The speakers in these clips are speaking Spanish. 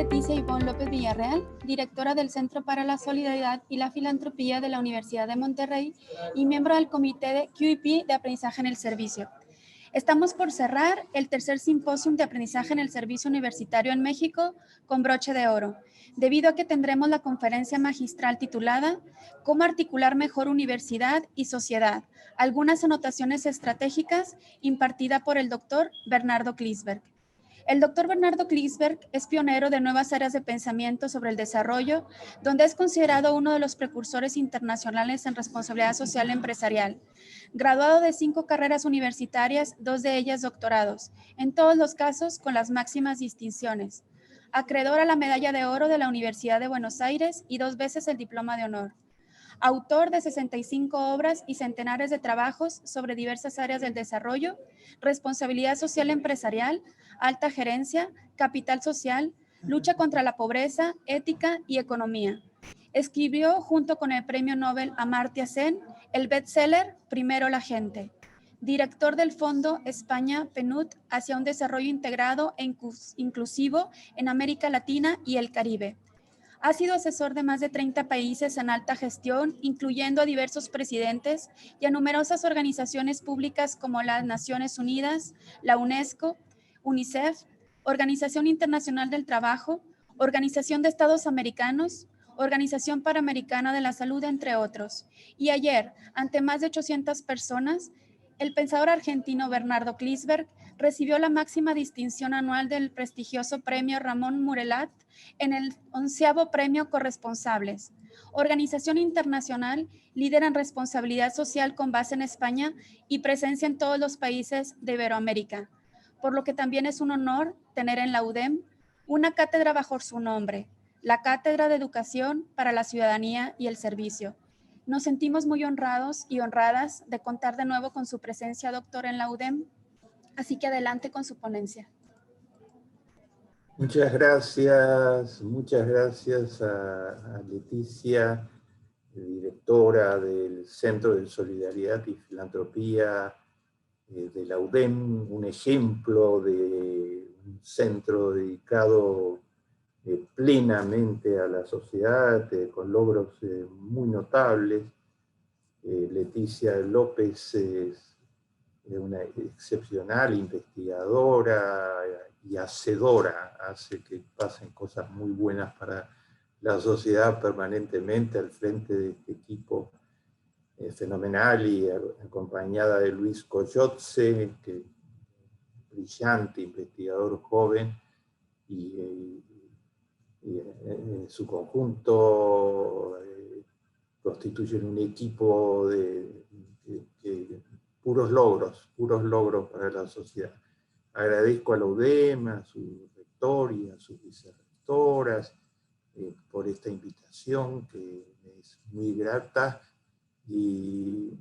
Leticia Ivonne López Villarreal, directora del Centro para la Solidaridad y la Filantropía de la Universidad de Monterrey y miembro del Comité de QEP de Aprendizaje en el Servicio. Estamos por cerrar el tercer simposio de aprendizaje en el servicio universitario en México con broche de oro, debido a que tendremos la conferencia magistral titulada «Cómo articular mejor universidad y sociedad. Algunas anotaciones estratégicas», impartida por el doctor Bernardo Kliesberg. El doctor Bernardo Kliesberg es pionero de nuevas áreas de pensamiento sobre el desarrollo, donde es considerado uno de los precursores internacionales en responsabilidad social empresarial. Graduado de 5 carreras universitarias, 2 de ellas doctorados, en todos los casos con las máximas distinciones. Acreedor a la Medalla de Oro de la Universidad de Buenos Aires y 2 veces el Diploma de Honor. Autor de 65 obras y centenares de trabajos sobre diversas áreas del desarrollo, responsabilidad social empresarial, alta gerencia, capital social, lucha contra la pobreza, ética y economía. Escribió junto con el premio Nobel Amartya Sen el bestseller Primero la gente. Director del Fondo España PNUD hacia un desarrollo integrado e inclusivo en América Latina y el Caribe. Ha sido asesor de más de 30 países en alta gestión, incluyendo a diversos presidentes y a numerosas organizaciones públicas como las Naciones Unidas, la UNESCO, UNICEF, Organización Internacional del Trabajo, Organización de Estados Americanos, Organización Panamericana de la Salud, entre otros. Y ayer, ante más de 800 personas, el pensador argentino Bernardo Kliesberg recibió la máxima distinción anual del prestigioso premio Ramón Murelat en el 11º premio Corresponsables, organización internacional líder en responsabilidad social con base en España y presencia en todos los países de Iberoamérica, por lo que también es un honor tener en la UDEM una cátedra bajo su nombre, la Cátedra de Educación para la Ciudadanía y el Servicio. Nos sentimos muy honrados y honradas de contar de nuevo con su presencia, doctor, en la UDEM, así que adelante con su ponencia. Muchas gracias a Leticia, directora del Centro de Solidaridad y Filantropía de la UDEM, un ejemplo de un centro dedicado plenamente a la sociedad, con logros muy notables. Leticia López es una excepcional investigadora y hacedora, hace que pasen cosas muy buenas para la sociedad permanentemente al frente de este equipo fenomenal, y acompañada de Luis Coyotze, que es un brillante investigador joven, y en su conjunto constituyen un equipo de puros logros para la sociedad. Agradezco a la UDEM, a su rector y a sus vicerrectoras por esta invitación, que es muy grata, y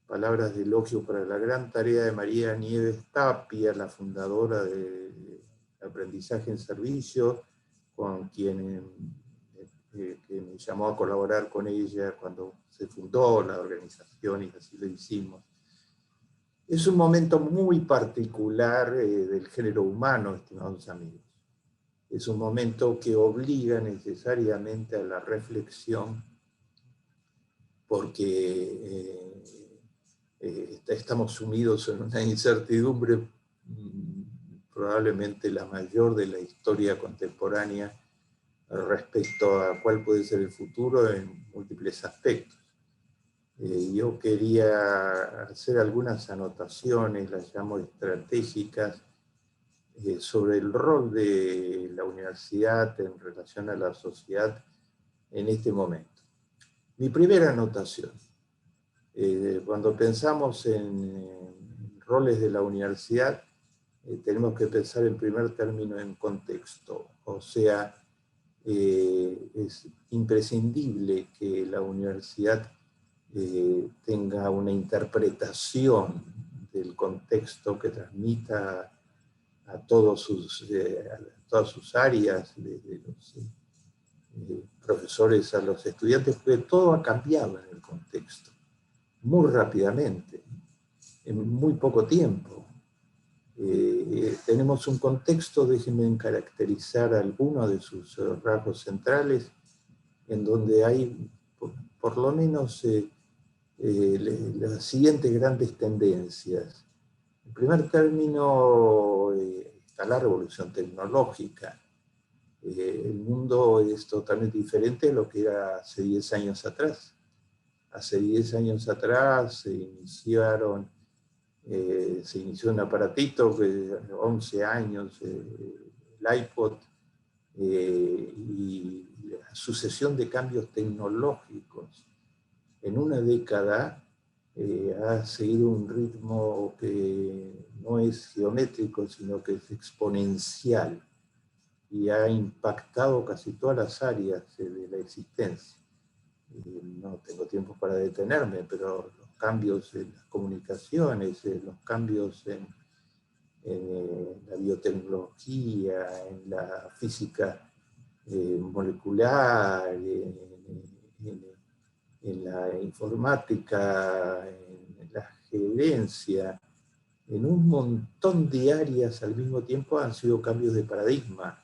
palabras de elogio para la gran tarea de María Nieves Tapia, la fundadora de Aprendizaje en Servicio, con quien que me llamó a colaborar con ella cuando se fundó la organización, y así lo hicimos. Es un momento muy particular del género humano, estimados amigos. Es un momento que obliga necesariamente a la reflexión, porque estamos sumidos en una incertidumbre probablemente la mayor de la historia contemporánea respecto a cuál puede ser el futuro en múltiples aspectos. Yo quería hacer algunas anotaciones, las llamo estratégicas, sobre el rol de la universidad en relación a la sociedad en este momento. Mi primera anotación, cuando pensamos en roles de la universidad, tenemos que pensar en primer término en contexto, o sea, es imprescindible que la universidad tenga una interpretación del contexto que transmita a todas sus áreas, desde los profesores a los estudiantes, porque todo ha cambiado en el contexto, muy rápidamente, en muy poco tiempo. Tenemos un contexto, déjenme caracterizar algunos de sus rasgos centrales, en donde hay por lo menos las siguientes grandes tendencias. En primer término, está la revolución tecnológica. El mundo es totalmente diferente a lo que era hace 10 años atrás. Hace 10 años atrás se inició un aparatito que 11 años, el iPod, y la sucesión de cambios tecnológicos en una década ha seguido un ritmo que no es geométrico, sino que es exponencial, y ha impactado casi todas las áreas de la existencia. No tengo tiempo para detenerme, pero los cambios en las comunicaciones, los cambios en la biotecnología, en la física molecular, en la informática, en la gerencia, en un montón de áreas al mismo tiempo han sido cambios de paradigma.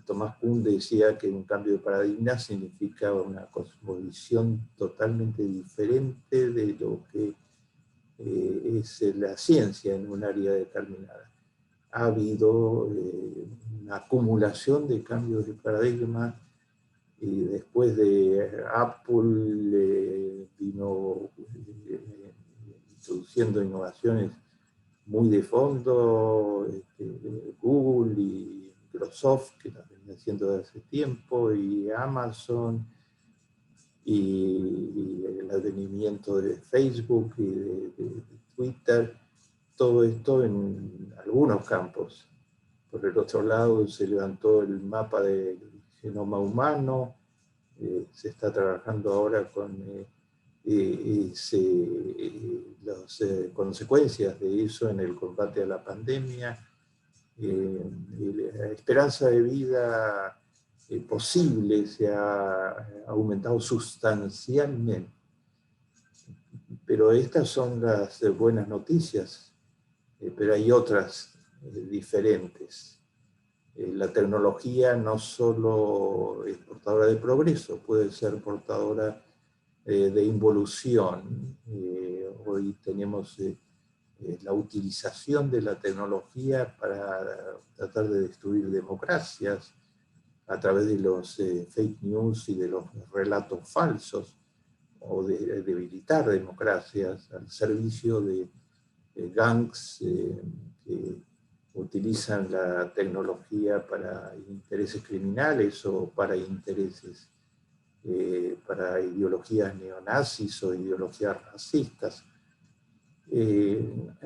Tomás Kuhn decía que un cambio de paradigma significa una cosmovisión totalmente diferente de lo que es la ciencia en un área determinada. Ha habido una acumulación de cambios de paradigma, y después de Apple vino introduciendo innovaciones muy de fondo, Google y Microsoft, que las venía haciendo desde hace tiempo, y Amazon, y el advenimiento de Facebook y de Twitter, todo esto en algunos campos. Por el otro lado se levantó el mapa del genoma humano, se está trabajando ahora con las consecuencias de eso en el combate a la pandemia. La esperanza de vida posible se ha aumentado sustancialmente. Pero estas son las buenas noticias, pero hay otras diferentes. La tecnología no solo es portadora de progreso, puede ser portadora de involución. Hoy tenemos la utilización de la tecnología para tratar de destruir democracias a través de los fake news y de los relatos falsos, o de debilitar democracias al servicio de gangs que utilizan la tecnología para intereses criminales o para intereses, para ideologías neonazis o ideologías racistas.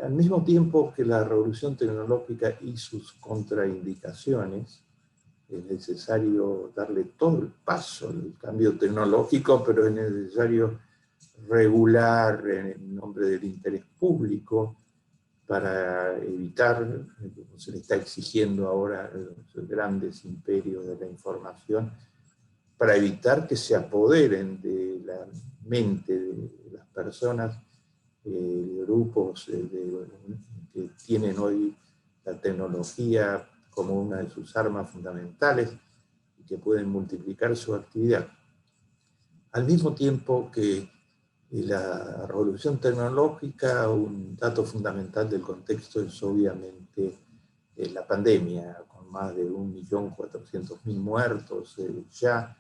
Al mismo tiempo que la revolución tecnológica y sus contraindicaciones, es necesario darle todo el paso al cambio tecnológico, pero es necesario regular en nombre del interés público para evitar, como se le está exigiendo ahora a los grandes imperios de la información, para evitar que se apoderen de la mente de las personas, grupos que tienen hoy la tecnología como una de sus armas fundamentales y que pueden multiplicar su actividad. Al mismo tiempo que la revolución tecnológica, un dato fundamental del contexto es obviamente la pandemia, con más de 1.400.000 muertos ya,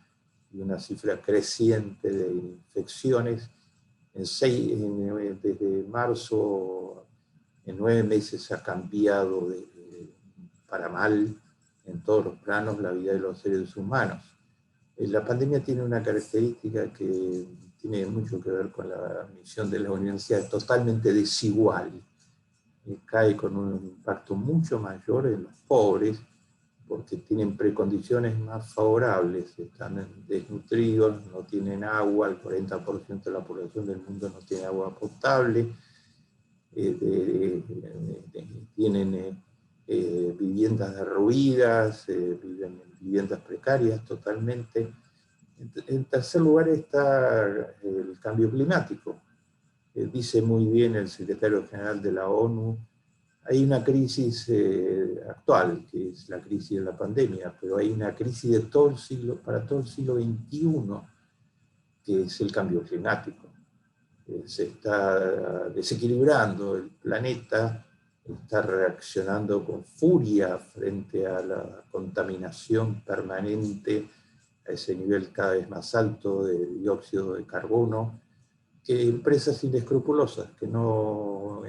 y una cifra creciente de infecciones. Desde marzo, en 9 meses ha cambiado para mal en todos los planos la vida de los seres humanos. La pandemia tiene una característica que tiene mucho que ver con la misión de la universidad, totalmente desigual. Cae con un impacto mucho mayor en los pobres, porque tienen precondiciones más favorables, están desnutridos, no tienen agua, el 40% de la población del mundo no tiene agua potable, tienen viviendas derruidas, viven en viviendas precarias totalmente. En tercer lugar está el cambio climático. Dice muy bien el secretario general de la ONU hay una crisis actual, que es la crisis de la pandemia, pero hay una crisis de todo el siglo, para todo el siglo XXI, que es el cambio climático. Se está desequilibrando el planeta, está reaccionando con furia frente a la contaminación permanente, a ese nivel cada vez más alto de dióxido de carbono, que empresas inescrupulosas que no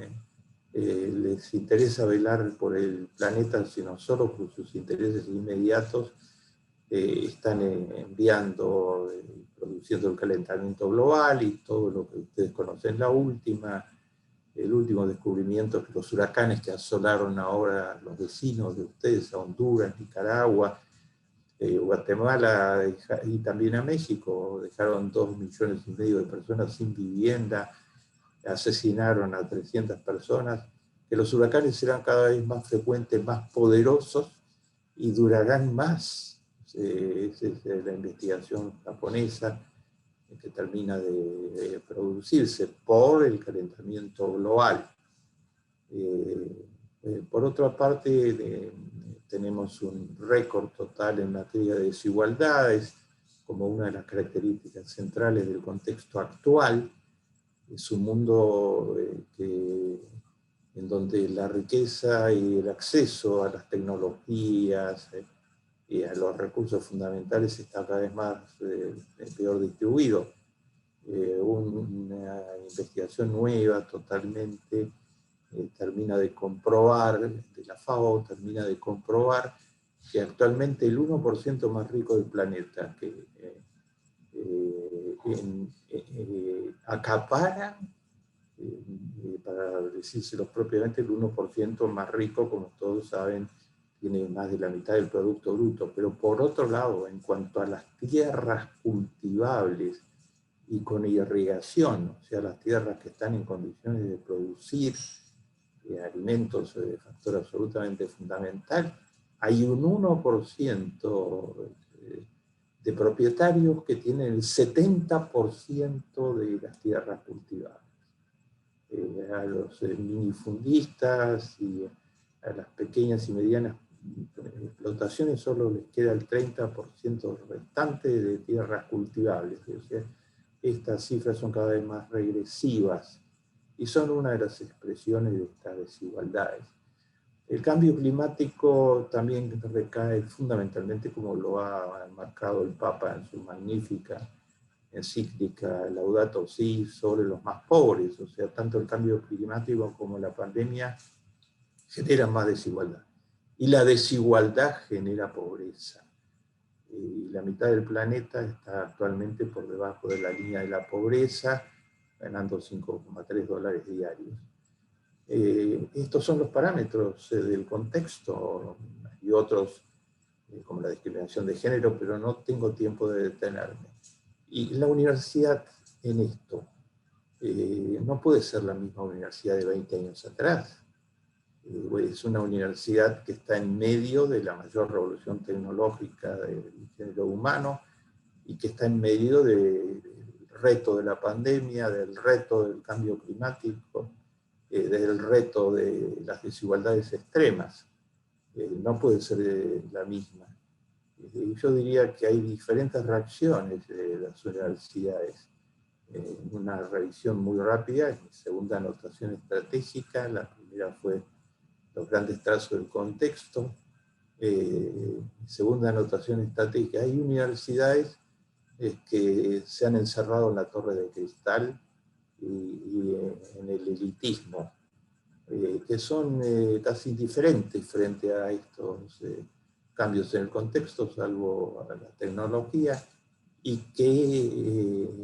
les interesa velar por el planeta, sino solo por sus intereses inmediatos, están enviando, produciendo el calentamiento global y todo lo que ustedes conocen, el último descubrimiento, que los huracanes que asolaron ahora a los vecinos de ustedes, a Honduras, Nicaragua, Guatemala y también a México, dejaron 2,5 millones de personas sin vivienda, asesinaron a 300 personas, que los huracanes serán cada vez más frecuentes, más poderosos y durarán más. Esa es la investigación japonesa que termina de producirse por el calentamiento global. Por otra parte, tenemos un récord total en materia de desigualdades, como una de las características centrales del contexto actual. Es un mundo en donde la riqueza y el acceso a las tecnologías y a los recursos fundamentales está cada vez más peor distribuido. Una investigación nueva totalmente termina de comprobar, de la FAO, termina de comprobar que actualmente el 1% más rico del planeta, que acapara, para decírselo propiamente, el 1% más rico, como todos saben, tiene más de la mitad del Producto Bruto. Pero por otro lado, en cuanto a las tierras cultivables y con irrigación, o sea, las tierras que están en condiciones de producir alimentos, factor absolutamente fundamental, hay un 1% de propietarios que tienen el 70% de las tierras cultivadas. A los minifundistas y a las pequeñas y medianas explotaciones solo les queda el 30% restante de tierras cultivables. O sea, estas cifras son cada vez más regresivas y son una de las expresiones de estas desigualdades. El cambio climático también recae fundamentalmente, como lo ha marcado el Papa en su magnífica encíclica Laudato Si, sobre los más pobres. O sea, tanto el cambio climático como la pandemia generan más desigualdad. Y la desigualdad genera pobreza. Y la mitad del planeta está actualmente por debajo de la línea de la pobreza, ganando $5,3 diarios. Estos son los parámetros del contexto y otros, como la discriminación de género, pero no tengo tiempo de detenerme. Y la universidad en esto no puede ser la misma universidad de 20 años atrás. Es una universidad que está en medio de la mayor revolución tecnológica del género humano y que está en medio del reto de la pandemia, del reto del cambio climático, del reto de las desigualdades extremas. No puede ser la misma. Yo diría que hay diferentes reacciones de las universidades. Una revisión muy rápida, mi segunda anotación estratégica, la primera fue los grandes trazos del contexto. Segunda anotación estratégica, hay universidades que se han encerrado en la torre de cristal y en el elitismo, que son casi indiferentes frente a estos cambios en el contexto, salvo a la tecnología, y que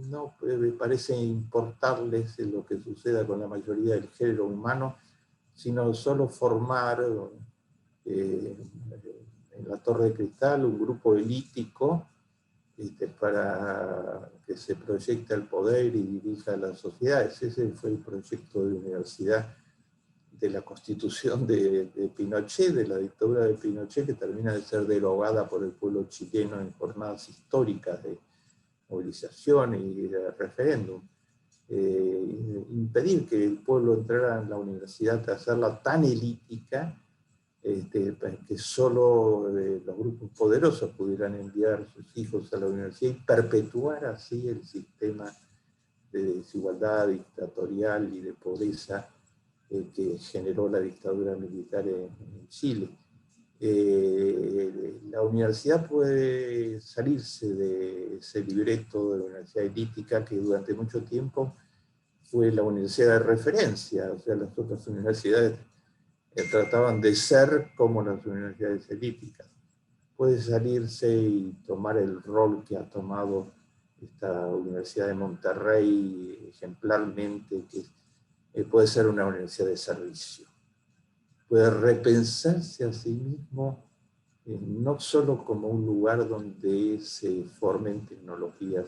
no parece importarles lo que suceda con la mayoría del género humano, sino solo formar en la torre de cristal un grupo elítico para que se proyecte al poder y dirija a las sociedades. Ese fue el proyecto de universidad de la constitución de Pinochet, de la dictadura de Pinochet, que termina de ser derogada por el pueblo chileno en jornadas históricas de movilización y de referéndum. impedir que el pueblo entrara en la universidad, hacerla tan elítica, que solo los grupos poderosos pudieran enviar sus hijos a la universidad y perpetuar así el sistema de desigualdad dictatorial y de pobreza que generó la dictadura militar en Chile. La universidad puede salirse de ese libreto de la universidad elítica que durante mucho tiempo fue la universidad de referencia, o sea, las otras universidades trataban de ser como las universidades elíticas. Puede salirse y tomar el rol que ha tomado esta Universidad de Monterrey ejemplarmente, que puede ser una universidad de servicio. Puede repensarse a sí mismo no solo como un lugar donde se formen tecnologías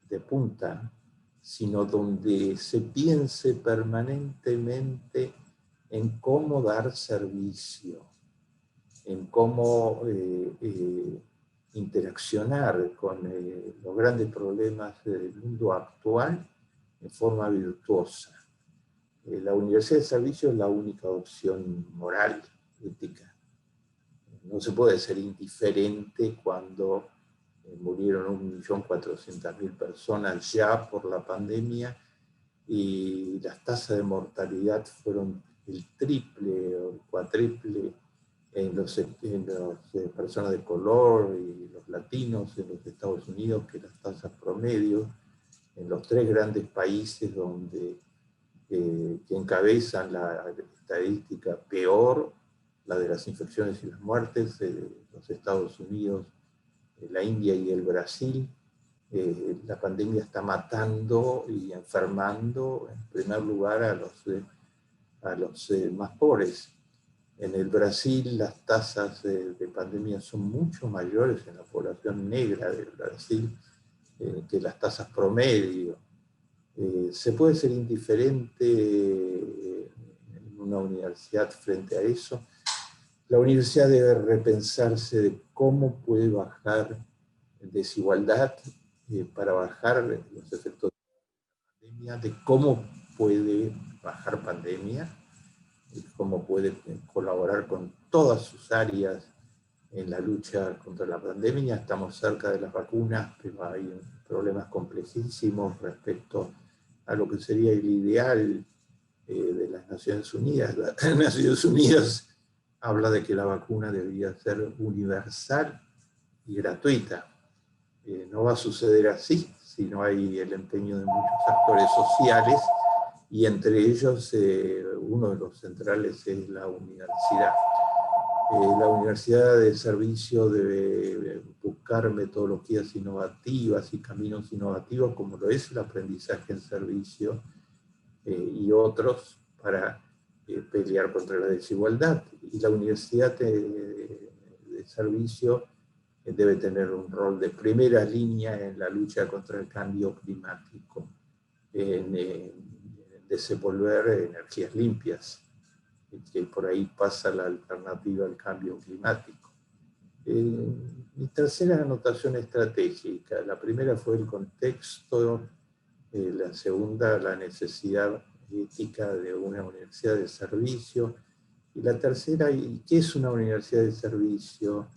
de punta, sino donde se piense permanentemente en cómo dar servicio, en cómo interaccionar con los grandes problemas del mundo actual en forma virtuosa. La universidad de servicio es la única opción moral, ética. No se puede ser indiferente cuando murieron 1.400.000 personas ya por la pandemia y las tasas de mortalidad fueron el triple o el cuatriple en las personas de color y los latinos en los Estados Unidos que las tasas promedio en los 3 grandes países donde que encabezan la estadística peor, la de las infecciones y las muertes, los Estados Unidos, la India y el Brasil. La pandemia está matando y enfermando en primer lugar a los más pobres. En el Brasil las tasas de pandemia son mucho mayores en la población negra del Brasil que las tasas promedio. ¿Se puede ser indiferente en una universidad frente a eso? La universidad debe repensarse de cómo puede bajar desigualdad para bajar los efectos de la pandemia, de cómo puede bajar pandemia, cómo puede colaborar con todas sus áreas en la lucha contra la pandemia. Estamos cerca de las vacunas, pero hay problemas complejísimos respecto a lo que sería el ideal de las Naciones Unidas. Las Naciones Unidas habla de que la vacuna debería ser universal y gratuita. No va a suceder así si no hay el empeño de muchos actores sociales, y entre ellos uno de los centrales es la universidad. La universidad de servicio debe buscar metodologías innovativas y caminos innovativos, como lo es el aprendizaje en servicio y otros, para pelear contra la desigualdad. Y la universidad de servicio debe tener un rol de primera línea en la lucha contra el cambio climático, en desenvolver energías limpias, que por ahí pasa la alternativa al cambio climático. Mi tercera anotación estratégica, la primera fue el contexto, la segunda la necesidad ética de una universidad de servicio, y la tercera, ¿qué es una universidad de servicio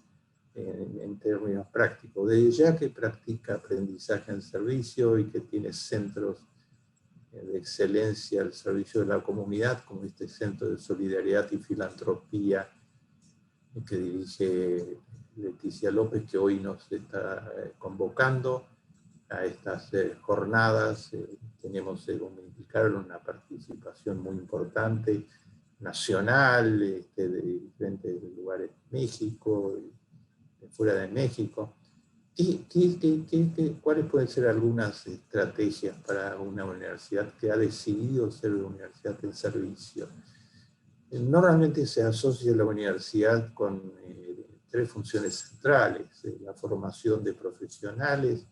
en términos prácticos? Desde ya que practica aprendizaje en servicio y que tiene centros de excelencia al servicio de la comunidad, como este Centro de Solidaridad y Filantropía que dirige Leticia López, que hoy nos está convocando a estas jornadas. Tenemos, como indicaron, una participación muy importante, nacional, de diferentes lugares de México, de fuera de México. ¿Cuáles pueden ser algunas estrategias para una universidad que ha decidido ser una universidad en servicio? Normalmente se asocia la universidad con 3 funciones centrales: la formación de profesionales,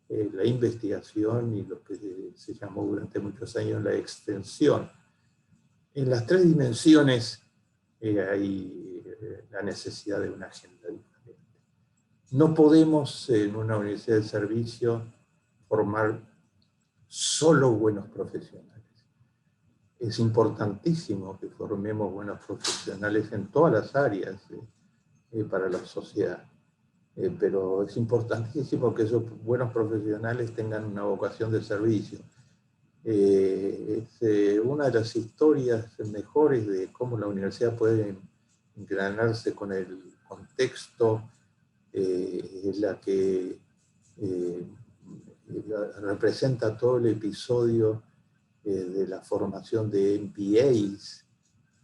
la investigación y lo que se llamó durante muchos años la extensión. En las 3 dimensiones hay la necesidad de una agenda diferente. No podemos en una universidad de servicio formar solo buenos profesionales. Es importantísimo que formemos buenos profesionales en todas las áreas para la sociedad. Pero es importantísimo que esos buenos profesionales tengan una vocación de servicio. Una de las historias mejores de cómo la universidad puede engranarse con el contexto es la que representa todo el episodio de la formación de MBAs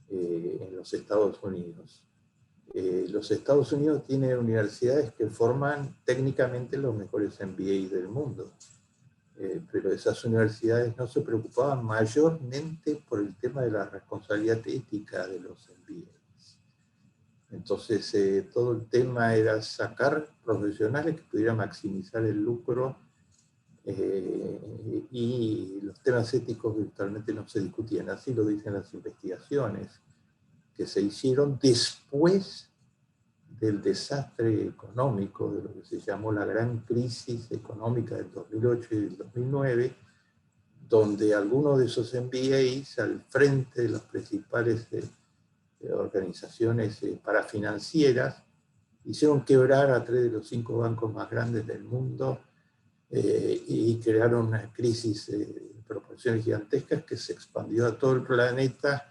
en los Estados Unidos. Los Estados Unidos tienen universidades que forman técnicamente los mejores MBAs del mundo, pero esas universidades no se preocupaban mayormente por el tema de la responsabilidad ética de los MBAs. Entonces todo el tema era sacar profesionales que pudieran maximizar el lucro, y los temas éticos virtualmente no se discutían. Así lo dicen las investigaciones que se hicieron después del desastre económico, de lo que se llamó la gran crisis económica del 2008 y del 2009, donde algunos de esos MBAs al frente de las principales organizaciones parafinancieras hicieron quebrar a 3 de los 5 bancos más grandes del mundo, y crearon una crisis de proporciones gigantescas que se expandió a todo el planeta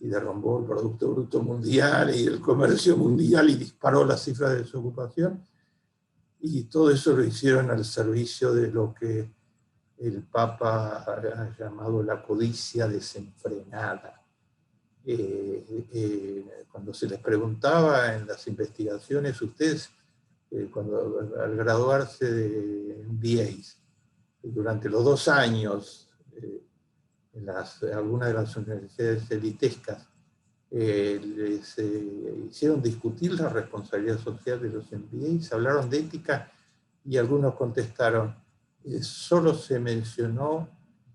y derrumbó el Producto Bruto Mundial y el comercio mundial y disparó las cifras de desocupación. Y todo eso lo hicieron al servicio de lo que el Papa ha llamado la codicia desenfrenada. Cuando se les preguntaba en las investigaciones, ustedes, cuando al graduarse de MBAs, durante los 2 años, en algunas de las universidades elitescas, les hicieron discutir la responsabilidad social de los MBAs, hablaron de ética y algunos contestaron, solo se mencionó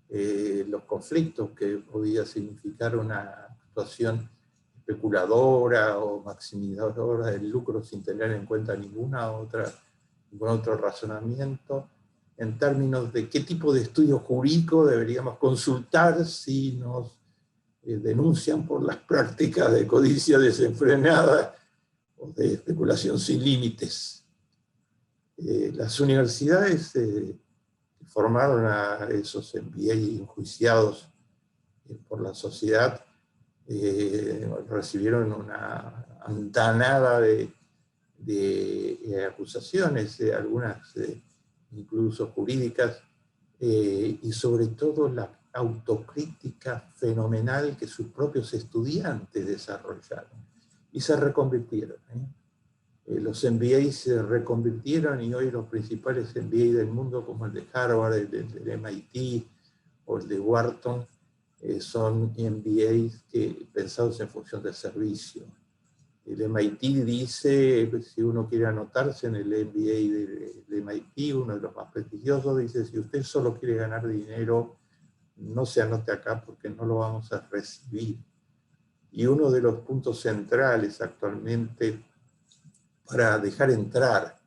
los conflictos que podía significar una actuación especuladora o maximizadora del lucro sin tener en cuenta ningún otro razonamiento en términos de qué tipo de estudio jurídico deberíamos consultar si nos denuncian por las prácticas de codicia desenfrenada o de especulación sin límites. Las universidades formaron a esos MBA enjuiciados por la sociedad, recibieron una andanada de acusaciones, algunas incluso jurídicas, y sobre todo la autocrítica fenomenal que sus propios estudiantes desarrollaron y se reconvirtieron. Los MBA se reconvirtieron y hoy los principales MBA del mundo, como el de Harvard, el del MIT o el de Wharton, son MBAs pensados en función del servicio. El MIT dice, si uno quiere anotarse en el MBA del MIT, uno de los más prestigiosos, dice, si usted solo quiere ganar dinero, no se anote acá porque no lo vamos a recibir. Y uno de los puntos centrales actualmente para dejar entrar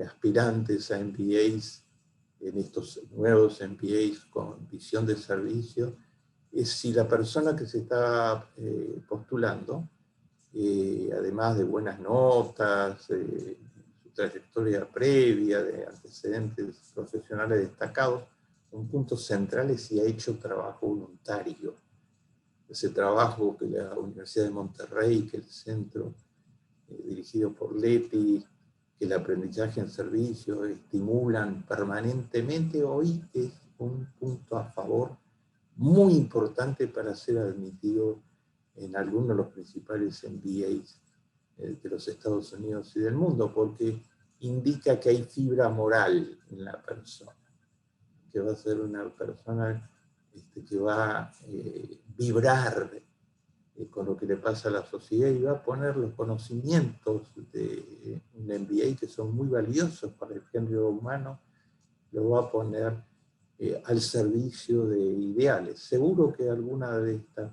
aspirantes a MBAs, en estos nuevos MBAs con visión de servicio, es si la persona que se está postulando, además de buenas notas, su trayectoria previa, de antecedentes profesionales destacados, un punto central es si ha hecho trabajo voluntario. Ese trabajo que la Universidad de Monterrey, que el centro dirigido por Leti, que el aprendizaje en servicio estimulan permanentemente, hoy es un punto a favor muy importante para ser admitido en algunos de los principales MBAs de los Estados Unidos y del mundo, porque indica que hay fibra moral en la persona, que va a ser una persona que va a vibrar con lo que le pasa a la sociedad y va a poner los conocimientos de un MBA que son muy valiosos para el género humano, lo va a poner al servicio de ideales. Seguro que alguna de estas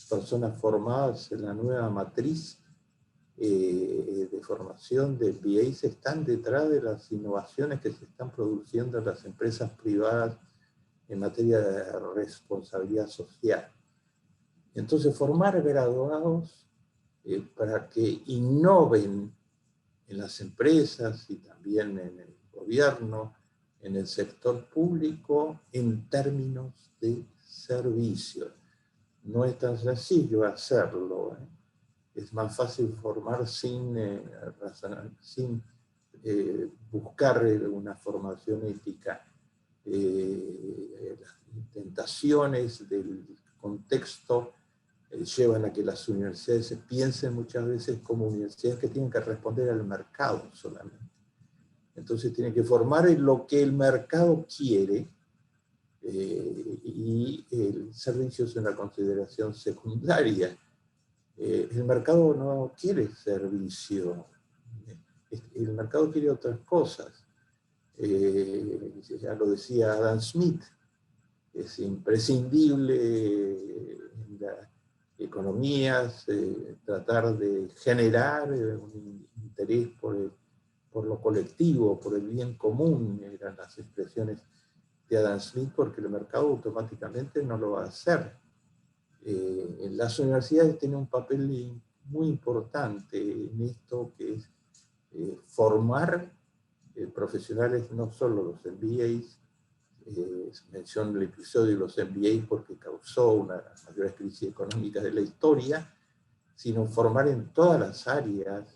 personas formadas en la nueva matriz de formación de MBAs están detrás de las innovaciones que se están produciendo en las empresas privadas en materia de responsabilidad social. Entonces, formar graduados para que innoven en las empresas y también en el gobierno, en el sector público, en términos de servicio. No es tan sencillo hacerlo. Es más fácil formar sin buscar una formación ética. Las tentaciones del contexto llevan a que las universidades se piensen muchas veces como universidades que tienen que responder al mercado solamente. Entonces tienen que formar en lo que el mercado quiere, y el servicio es una consideración secundaria. El mercado no quiere servicio, el mercado quiere otras cosas. Ya lo decía Adam Smith, es imprescindible en las economías tratar de generar un interés por lo colectivo, por el bien común, eran las expresiones de Adam Smith, porque el mercado automáticamente no lo va a hacer. Las universidades tienen un papel muy importante en esto, que es formar profesionales, no solo los MBAs, menciono el episodio de los MBAs porque causó una de las mayores crisis económicas de la historia, sino formar en todas las áreas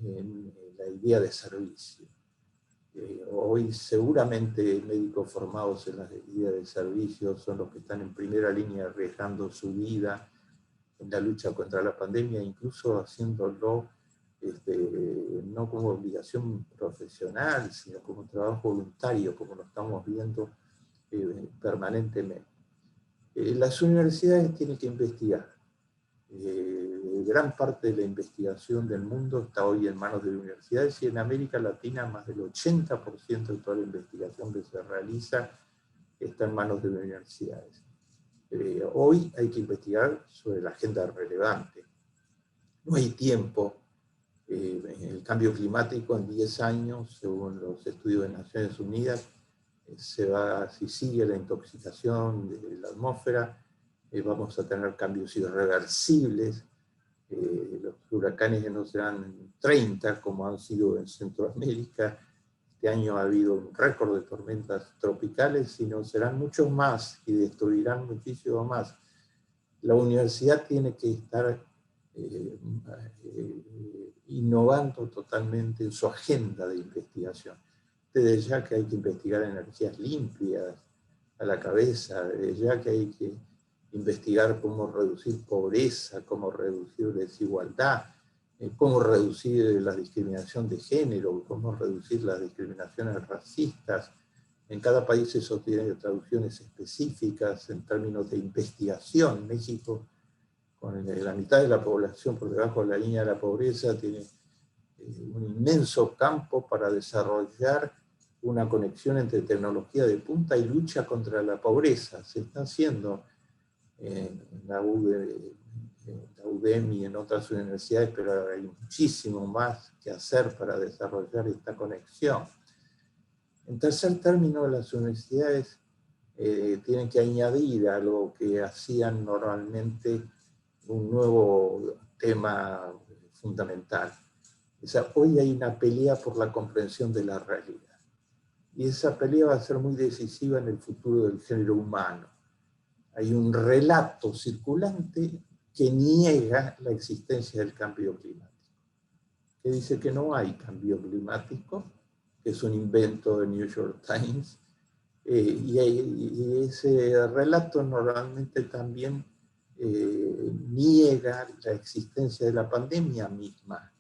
en la idea de servicio. Hoy seguramente médicos formados en la idea de servicio son los que están en primera línea arriesgando su vida en la lucha contra la pandemia, incluso haciéndolo no como obligación profesional, sino como trabajo voluntario, como lo estamos viendo permanentemente. Las universidades tienen que investigar. Gran parte de la investigación del mundo está hoy en manos de universidades, y en América Latina más del 80% de toda la investigación que se realiza está en manos de universidades. Hoy hay que investigar sobre la agenda relevante. No hay tiempo. El cambio climático en 10 años, según los estudios de Naciones Unidas, si sigue la intoxicación de la atmósfera, vamos a tener cambios irreversibles. Los huracanes no serán 30 como han sido en Centroamérica. Este año ha habido un récord de tormentas tropicales, sino serán muchos más y destruirán muchísimo más. La universidad tiene que estar innovando totalmente en su agenda de investigación. Desde ya que hay que investigar energías limpias a la cabeza, desde ya que hay que investigar cómo reducir pobreza, cómo reducir desigualdad, cómo reducir la discriminación de género, cómo reducir las discriminaciones racistas. En cada país eso tiene traducciones específicas en términos de investigación. México, con la mitad de la población por debajo de la línea de la pobreza, tiene un inmenso campo para desarrollar una conexión entre tecnología de punta y lucha contra la pobreza. Se está haciendo en la UDEM y en otras universidades, pero hay muchísimo más que hacer para desarrollar esta conexión. En tercer término, las universidades tienen que añadir a lo que hacían normalmente un nuevo tema fundamental. O sea, hoy hay una pelea por la comprensión de la realidad. Y esa pelea va a ser muy decisiva en el futuro del género humano. Hay un relato circulante que niega la existencia del cambio climático, que dice que no hay cambio climático, que es un invento de New York Times, y ese relato normalmente también niega la existencia de la pandemia misma.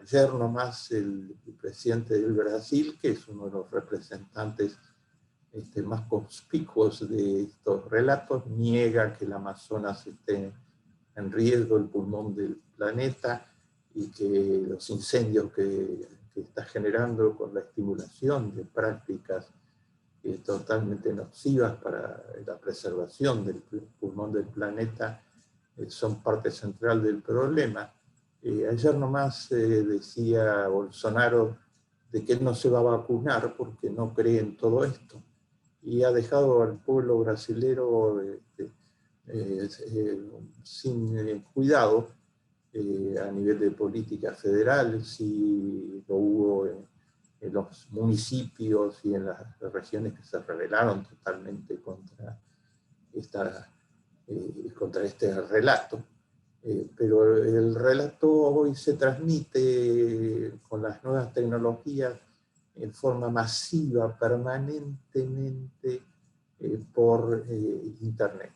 Ayer nomás el presidente del Brasil, que es uno de los representantes más conspicuos de estos relatos, niega que el Amazonas esté en riesgo, el pulmón del planeta, y que los incendios que está generando con la estimulación de prácticas totalmente nocivas para la preservación del pulmón del planeta son parte central del problema. Ayer nomás decía Bolsonaro de que él no se va a vacunar porque no cree en todo esto. y ha dejado al pueblo brasilero sin cuidado a nivel de política federal, si lo hubo en los municipios y en las regiones que se rebelaron totalmente contra este relato. Pero el relato hoy se transmite con las nuevas tecnologías en forma masiva, permanentemente, por Internet.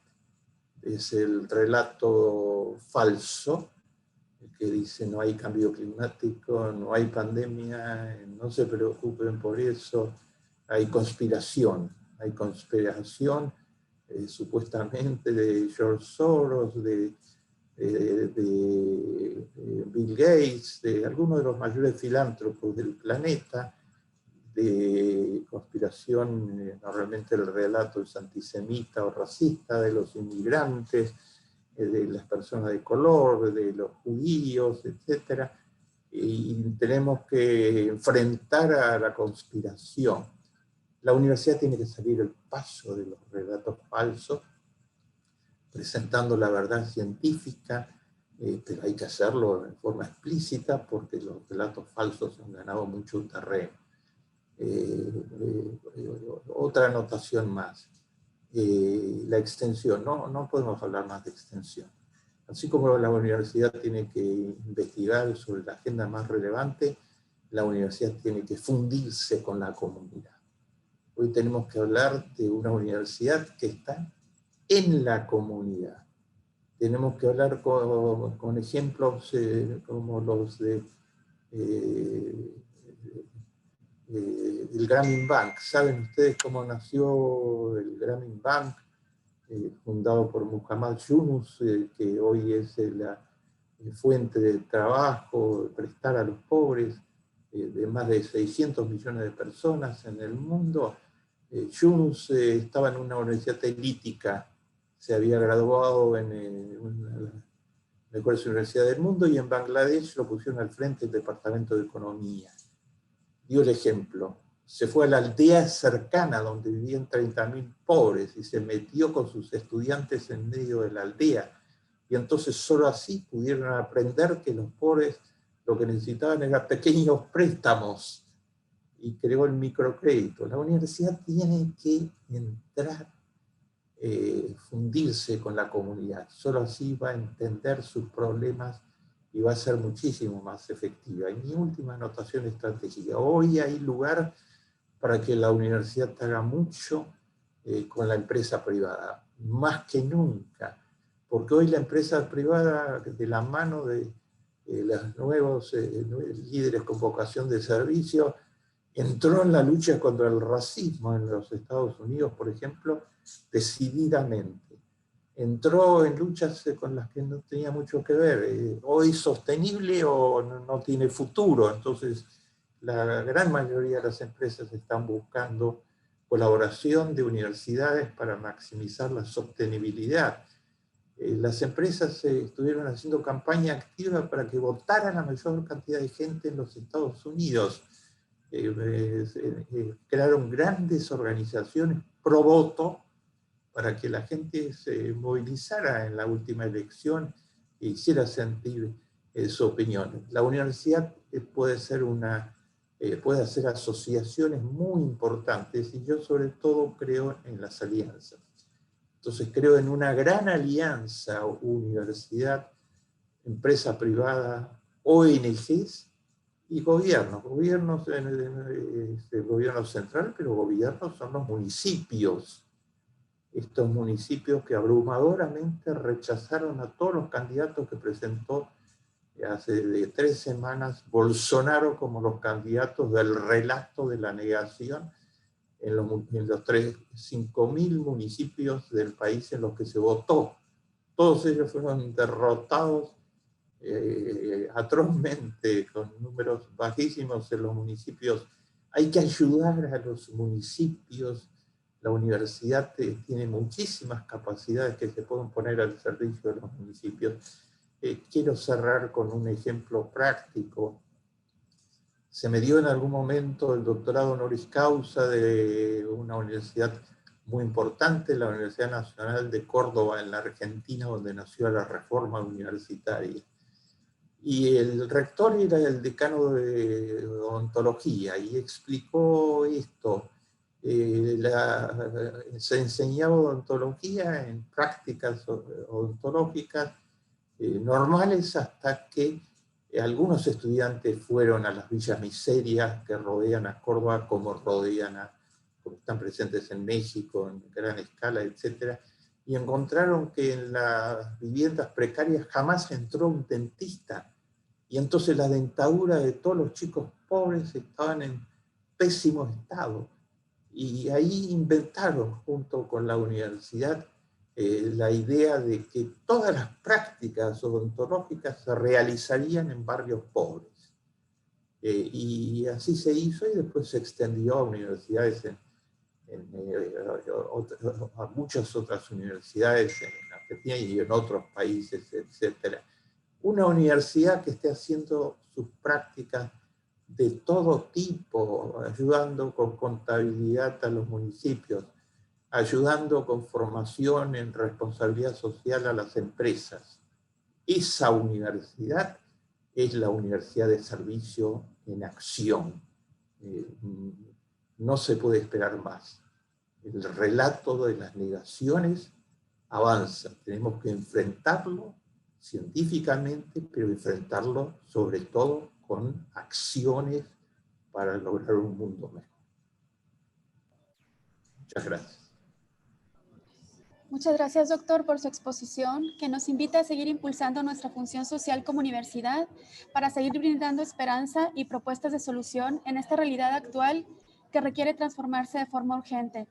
Es el relato falso, que dice no hay cambio climático, no hay pandemia, no se preocupen por eso, hay conspiración supuestamente de George Soros, de Bill Gates, de algunos de los mayores filántropos del planeta, de conspiración, normalmente el relato es antisemita o racista, de los inmigrantes, de las personas de color, de los judíos, etc. Y tenemos que enfrentar a la conspiración. La universidad tiene que salir al paso de los relatos falsos, presentando la verdad científica, pero hay que hacerlo en forma explícita porque los relatos falsos han ganado mucho terreno. Otra anotación más. La extensión, no podemos hablar más de extensión. Así como la universidad tiene que investigar sobre la agenda más relevante, la universidad tiene que fundirse con la comunidad. Hoy tenemos que hablar de una universidad que está en la comunidad. Tenemos que hablar con ejemplos como los de el Grameen Bank. ¿Saben ustedes cómo nació el Grameen Bank? Fundado por Muhammad Yunus, que hoy es la fuente de trabajo, prestar a los pobres, de más de 600 millones de personas en el mundo. Yunus estaba en una universidad elítica, se había graduado en una de las mejores universidades del mundo, y en Bangladesh lo pusieron al frente del Departamento de Economía. Dio el ejemplo. Se fue a la aldea cercana donde vivían 30.000 pobres y se metió con sus estudiantes en medio de la aldea. Y entonces solo así pudieron aprender que los pobres lo que necesitaban eran pequeños préstamos, y creó el microcrédito. La universidad tiene que entrar, fundirse con la comunidad. Solo así va a entender sus problemas y va a ser muchísimo más efectiva. Y mi última anotación estratégica. Hoy hay lugar para que la universidad haga mucho con la empresa privada, más que nunca, porque hoy la empresa privada, de la mano de los nuevos líderes con vocación de servicio, entró en la lucha contra el racismo en los Estados Unidos, por ejemplo, decididamente. Entró en luchas con las que no tenía mucho que ver. Hoy sostenible o no tiene futuro. Entonces, la gran mayoría de las empresas están buscando colaboración de universidades para maximizar la sostenibilidad. Las empresas estuvieron haciendo campaña activa para que votara la mayor cantidad de gente en los Estados Unidos. Crearon grandes organizaciones pro voto para que la gente se movilizara en la última elección e hiciera sentir su opinión. La universidad puede hacer asociaciones muy importantes, y yo sobre todo creo en las alianzas. Entonces creo en una gran alianza universidad, empresa privada, ONGs y gobiernos. Gobiernos, el gobierno central, pero gobiernos son los municipios. Estos municipios que abrumadoramente rechazaron a todos los candidatos que presentó hace 3 semanas Bolsonaro como los candidatos del relato de la negación en los 5.000 municipios del país en los que se votó. Todos ellos fueron derrotados atrozmente, con números bajísimos en los municipios. Hay que ayudar a los municipios. La universidad tiene muchísimas capacidades que se pueden poner al servicio de los municipios. Quiero cerrar con un ejemplo práctico. Se me dio en algún momento el doctorado honoris causa de una universidad muy importante, la Universidad Nacional de Córdoba en la Argentina, donde nació la reforma universitaria. Y el rector era el decano de odontología y explicó esto. Se enseñaba odontología en prácticas odontológicas normales hasta que algunos estudiantes fueron a las villas miserias que rodean a Córdoba, como están presentes en México en gran escala, etc. Y encontraron que en las viviendas precarias jamás entró un dentista. Y entonces la dentadura de todos los chicos pobres estaban en pésimo estado. Y ahí inventaron, junto con la universidad, la idea de que todas las prácticas odontológicas se realizarían en barrios pobres. Y así se hizo y después se extendió a universidades, a muchas otras universidades en Argentina y en otros países, etc. Una universidad que esté haciendo sus prácticas de todo tipo, ayudando con contabilidad a los municipios, ayudando con formación en responsabilidad social a las empresas. Esa universidad es la universidad de servicio en acción. No se puede esperar más. El relato de las negaciones avanza. Tenemos que enfrentarlo científicamente, pero enfrentarlo sobre todo con acciones para lograr un mundo mejor. Muchas gracias. Muchas gracias, doctor, por su exposición, que nos invita a seguir impulsando nuestra función social como universidad para seguir brindando esperanza y propuestas de solución en esta realidad actual que requiere transformarse de forma urgente.